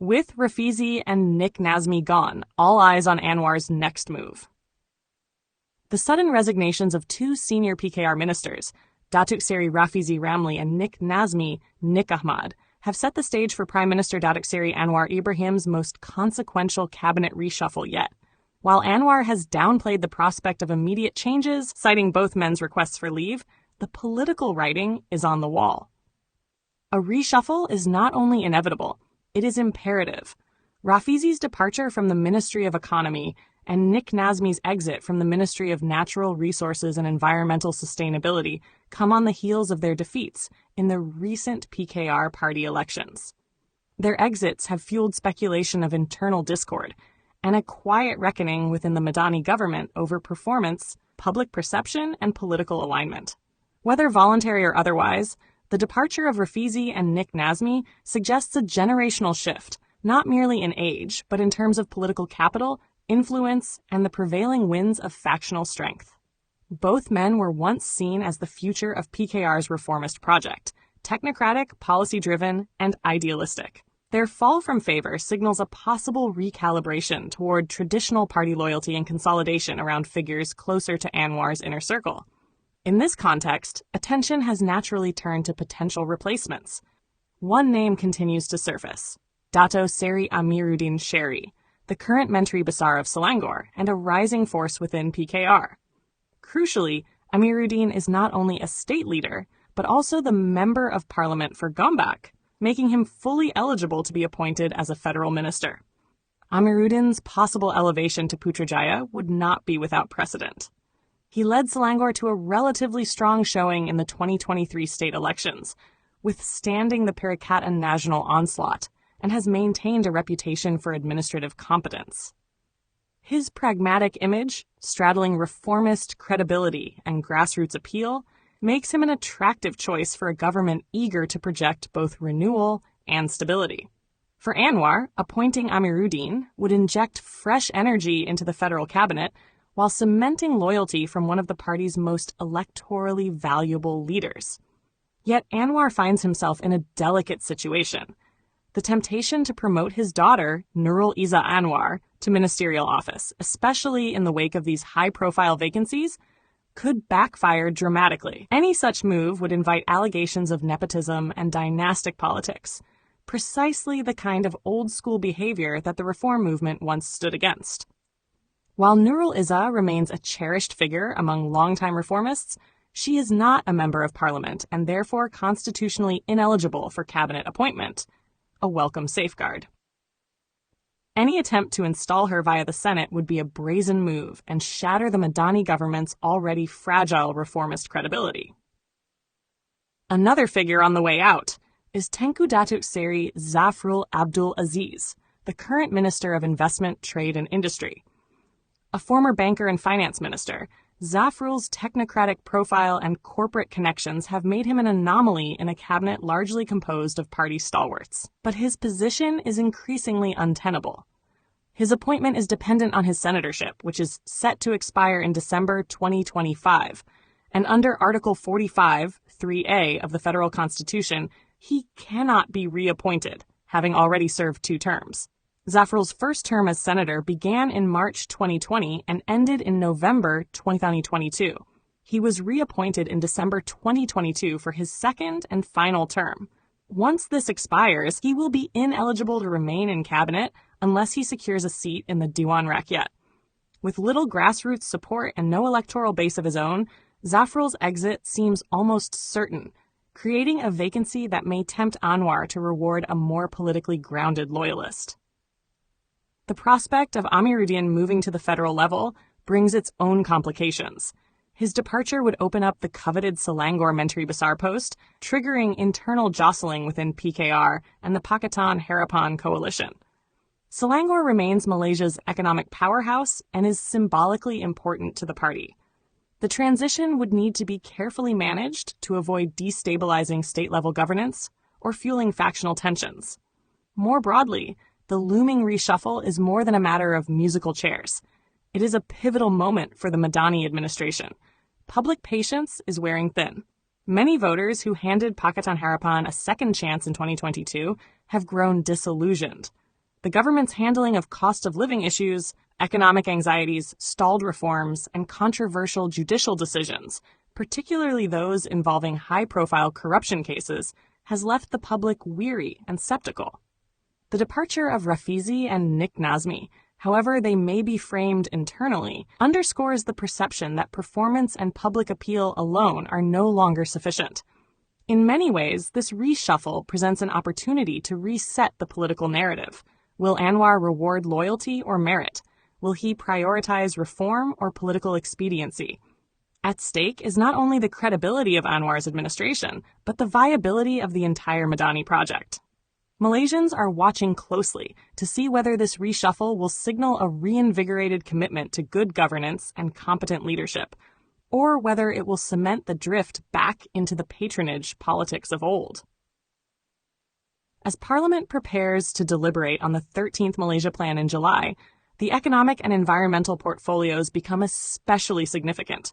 With RAFIZI and NIK NAZMI gone, all eyes on ANWAR'S next move. The sudden resignations of two senior PKR ministers, Datuk Seri Rafizi Ramli and NIK NAZMI Nik Ahmad, have set the stage for Prime Minister Datuk Seri Anwar Ibrahim's most consequential cabinet reshuffle yet. While Anwar has downplayed the prospect of immediate changes, citing both men's requests for leave, the political writing is on the wall. A reshuffle is not only inevitable, it is imperative. Rafizi's departure from the Ministry of Economy and NIK NAZMI's exit from the Ministry of Natural Resources and Environmental Sustainability come on the heels of their defeats in the recent PKR party elections. Their exits have fueled speculation of internal discord and a quiet reckoning within the Madani government over performance, public perception, and political alignment. Whether voluntary or otherwise, the departure of Rafizi and NIK NAZMI suggests a generational shift, not merely in age, but in terms of political capital, influence, and the prevailing winds of factional strength. Both men were once seen as the future of PKR's reformist project, technocratic, policy-driven, and idealistic. Their fall from favor signals a possible recalibration toward traditional party loyalty and consolidation around figures closer to Anwar's inner circle. In this context, attention has naturally turned to potential replacements. One name continues to surface: Dato Seri Amiruddin Sherry, the current Menteri Besar of Selangor and a rising force within PKR. Crucially, Amiruddin is not only a state leader, but also the Member of Parliament for Gombak, making him fully eligible to be appointed as a federal minister. Amiruddin's possible elevation to Putrajaya would not be without precedent. He led Selangor to a relatively strong showing in the 2023 state elections, withstanding the Perikatan national onslaught, and has maintained a reputation for administrative competence. His pragmatic image, straddling reformist credibility and grassroots appeal, makes him an attractive choice for a government eager to project both renewal and stability. For Anwar, appointing Amiruddin would inject fresh energy into the federal cabinet while cementing loyalty from one of the party's most electorally valuable leaders. Yet Anwar finds himself in a delicate situation. The temptation to promote his daughter, Nurul Izzah Anwar, to ministerial office, especially in the wake of these high-profile vacancies, could backfire dramatically. Any such move would invite allegations of nepotism and dynastic politics, precisely the kind of old-school behavior that the reform movement once stood against. While Nurul Izzah remains a cherished figure among longtime reformists, she is not a member of parliament and therefore constitutionally ineligible for cabinet appointment, a welcome safeguard. Any attempt to install her via the Senate would be a brazen move and shatter the Madani government's already fragile reformist credibility. Another figure on the way out is Tengku Datuk Seri Zafrul Abdul Aziz, the current Minister of Investment, Trade and Industry. A former banker and finance minister, Zafrul's technocratic profile and corporate connections have made him an anomaly in a cabinet largely composed of party stalwarts. But his position is increasingly untenable. His appointment is dependent on his senatorship, which is set to expire in December 2025, and under Article 45, 3A of the Federal Constitution, he cannot be reappointed, having already served 2 terms. Zafrul's first term as senator began in March 2020 and ended in November 2022. He was reappointed in December 2022 for his second and final term. Once this expires, he will be ineligible to remain in cabinet unless he secures a seat in the Dewan Rakyat. With little grassroots support and no electoral base of his own, Zafrul's exit seems almost certain, creating a vacancy that may tempt Anwar to reward a more politically grounded loyalist. The prospect of Amiruddin moving to the federal level brings its own complications. His departure would open up the coveted Selangor Menteri Besar post, triggering internal jostling within PKR and the Pakatan Harapan coalition. Selangor remains Malaysia's economic powerhouse and is symbolically important to the party. The transition would need to be carefully managed to avoid destabilizing state-level governance or fueling factional tensions. More broadly, the looming reshuffle is more than a matter of musical chairs. It is a pivotal moment for the Madani administration. Public patience is wearing thin. Many voters who handed Pakatan Harapan a second chance in 2022 have grown disillusioned. The government's handling of cost of living issues, economic anxieties, stalled reforms, and controversial judicial decisions, particularly those involving high-profile corruption cases, has left the public weary and skeptical. The departure of RAFIZI and NIK NAZMI, however they may be framed internally, underscores the perception that performance and public appeal alone are no longer sufficient. In many ways, this reshuffle presents an opportunity to reset the political narrative. Will Anwar reward loyalty or merit? Will he prioritize reform or political expediency? At stake is not only the credibility of Anwar's administration, but the viability of the entire Madani project. Malaysians are watching closely to see whether this reshuffle will signal a reinvigorated commitment to good governance and competent leadership, or whether it will cement the drift back into the patronage politics of old. As Parliament prepares to deliberate on the 13th Malaysia Plan in July, the economic and environmental portfolios become especially significant.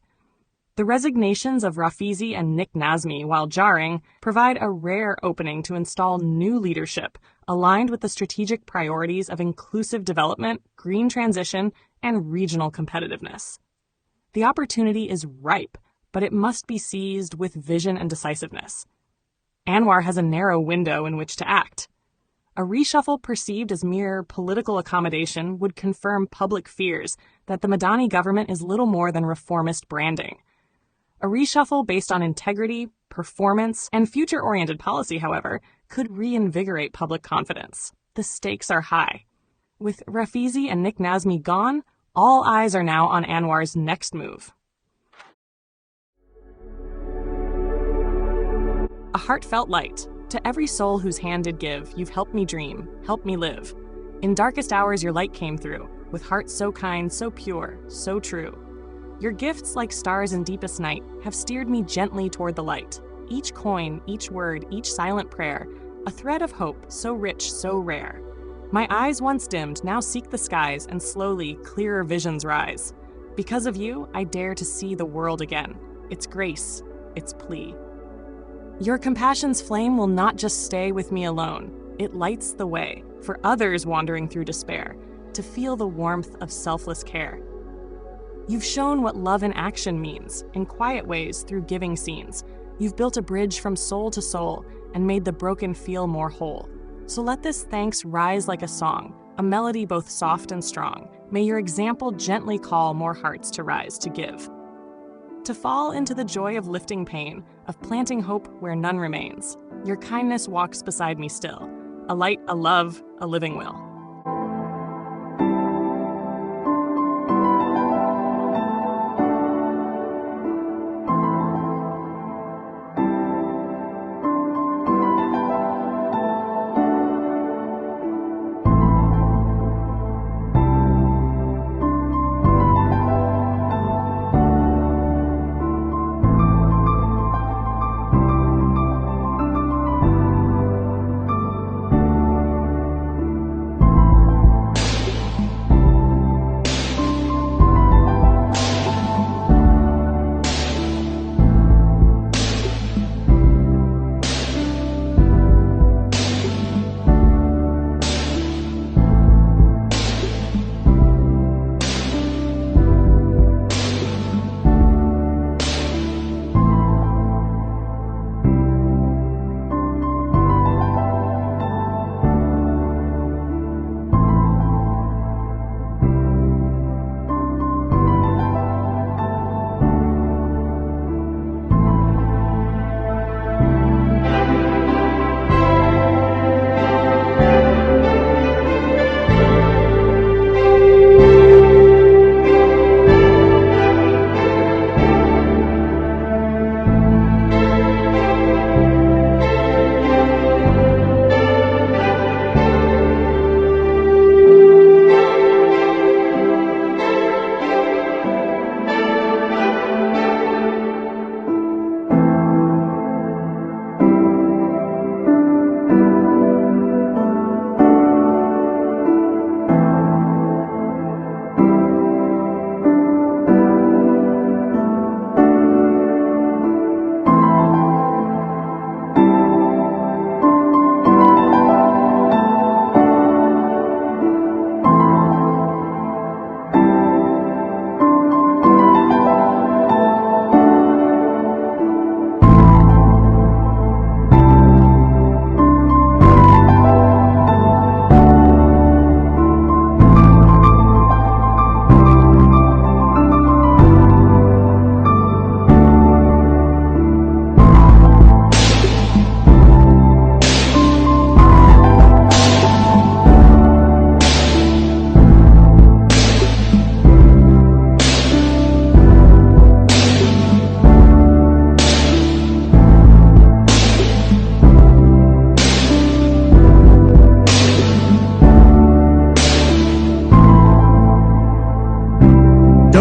The resignations of RAFIZI and NIK NAZMI, while jarring, provide a rare opening to install new leadership aligned with the strategic priorities of inclusive development, green transition, and regional competitiveness. The opportunity is ripe, but it must be seized with vision and decisiveness. Anwar has a narrow window in which to act. A reshuffle perceived as mere political accommodation would confirm public fears that the Madani government is little more than reformist branding. A reshuffle based on integrity, performance, and future-oriented policy, however, could reinvigorate public confidence. The stakes are high. With RAFIZI and NIK NAZMI gone, all eyes are now on Anwar's next move. A heartfelt light. To every soul whose hand did give, you've helped me dream, helped me live. In darkest hours your light came through, with hearts so kind, so pure, so true. Your gifts, like stars in deepest night, have steered me gently toward the light. Each coin, each word, each silent prayer, a thread of hope so rich, so rare. My eyes once dimmed now seek the skies, and slowly clearer visions rise. Because of you, I dare to see the world again. Its grace, its plea. Your compassion's flame will not just stay with me alone. It lights the way for others wandering through despair to feel the warmth of selfless care. You've shown what love in action means, in quiet ways through giving scenes. You've built a bridge from soul to soul and made the broken feel more whole. So let this thanks rise like a song, a melody both soft and strong. May your example gently call more hearts to rise to give. To fall into the joy of lifting pain, of planting hope where none remains. Your kindness walks beside me still, a light, a love, a living will.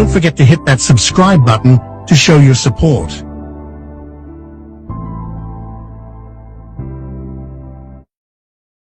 don't forget to hit that subscribe button to show your support.